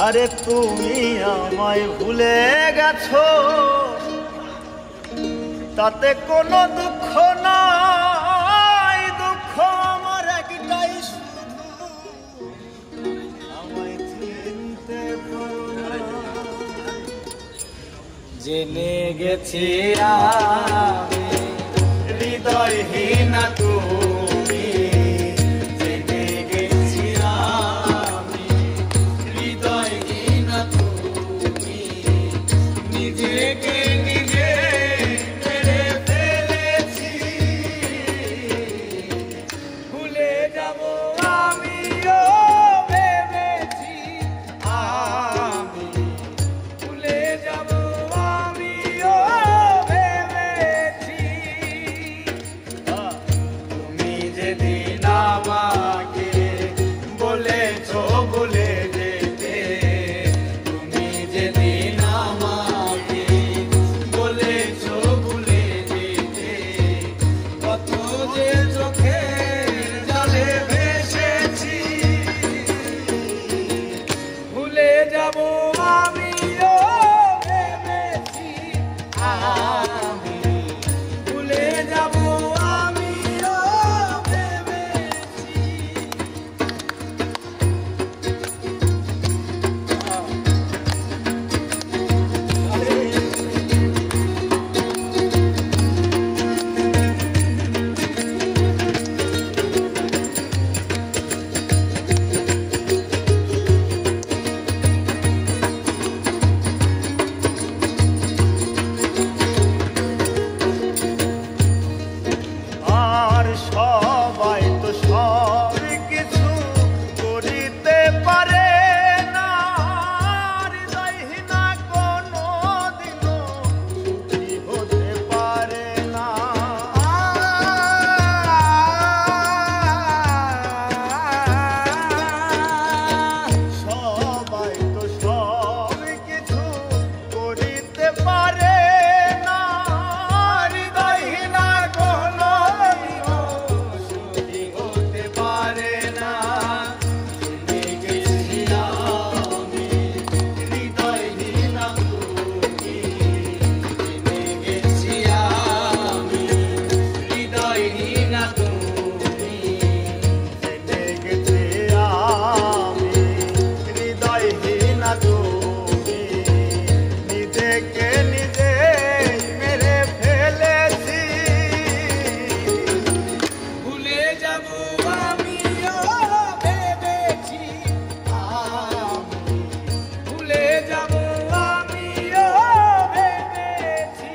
আরে তুমি আমায় ভুলে গেছো, তাতে কোনো দুঃখ নাই। দুঃখ আমার একটাই, শুধু আমায় চিনতে পারো না। জেনে গেছি আমি হৃদয়হীন তুমি, জেনে গেছি আমি হৃদয়হীন তুমি। নিজেকে নিজে মেরে ফেলেছি, ভুলে যাব আমিও ভেবেছি। আমি ভুলে যাব আমিও ভেবেছি। তুমি যেদিন আমাকে বলেছো ভুলে যেতে, তুমি যেদিন আমাকে বলেছো ভুলে যেতে, কত যে চোখের জলে ভেসেছি। ভুলে যাব আমিও ভেবেছি, আমি ভুলে যাব আমিও ভেবেছি। আর সবাই তো সব কিছু করিতে পারে না, হৃদয়হীনা কোনো দিনও সুখী হতে পারে না। সবাই তো সব কিছু করিতে পারে না, হৃদয়হীনা কোনো দিনও সুখী হতে পারে না। জেনে গেছি আমি হৃদয়হীনা তুমি, জেনে গেছি আমি হৃদয়হীনা তুমি, জেনে গেছি আমি হৃদয়হীনা তুমি। নিজেকে নিজে মেরে ফেলেছি, ভুলে যাব আমিও ভেবেছি। আমি ভুলে যাব আমিও ভেবেছি।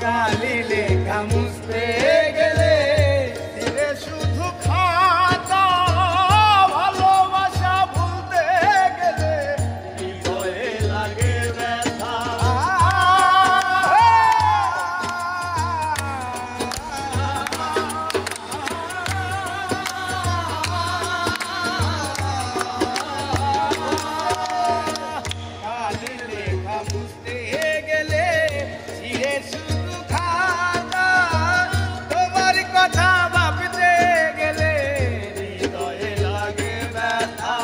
কালি লেখা মুছতে গেলে তীরে শুধু খাতা ভালোবাসা ভুলতে গেলে হৃদয়ে লাগে ব্যথা কালি লেখা মুছতে গেলে ছিঁড়ে শুধু খাতা তোমার কথা ভাবতে গেলে হৃদয়ে লাগে ব্যথা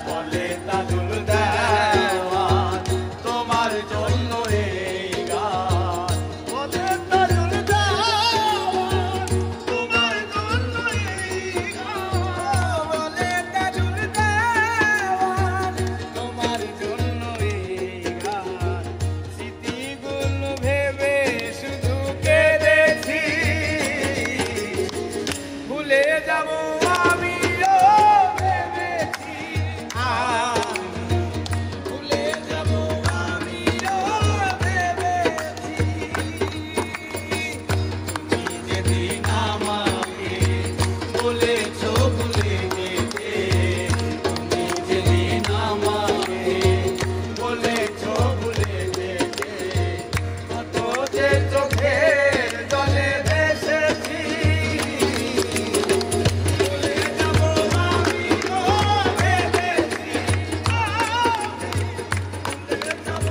বলে তাজুল দেওয়ান তোমার জন্য এই গান বলে তাজুল দেওয়ান তোমার জন্য এই গান বলে তাজুল দেওয়ান তোমার জন্য এই গান স্মৃতিগুলো ভেবে শুধু কেঁদেছি ভুলে যাব আমিও ভেবেছি ভুলে যাব আমিও ভেবেছি তুমি যেদিন আমাকে বলেছ ভুলে যেতে তুমি যেদিন আমাকে বলেছ ভুলে যেতে কত যে চোখের জলে ভেসেছি ভুলে যাব আমিও ভেবেছি ভুলে যাব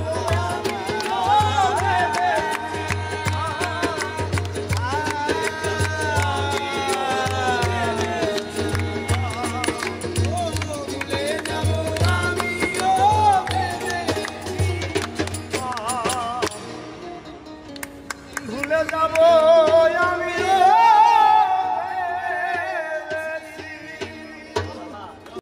ভুলে যাব আমিও ভেবেছি ভুলে যাব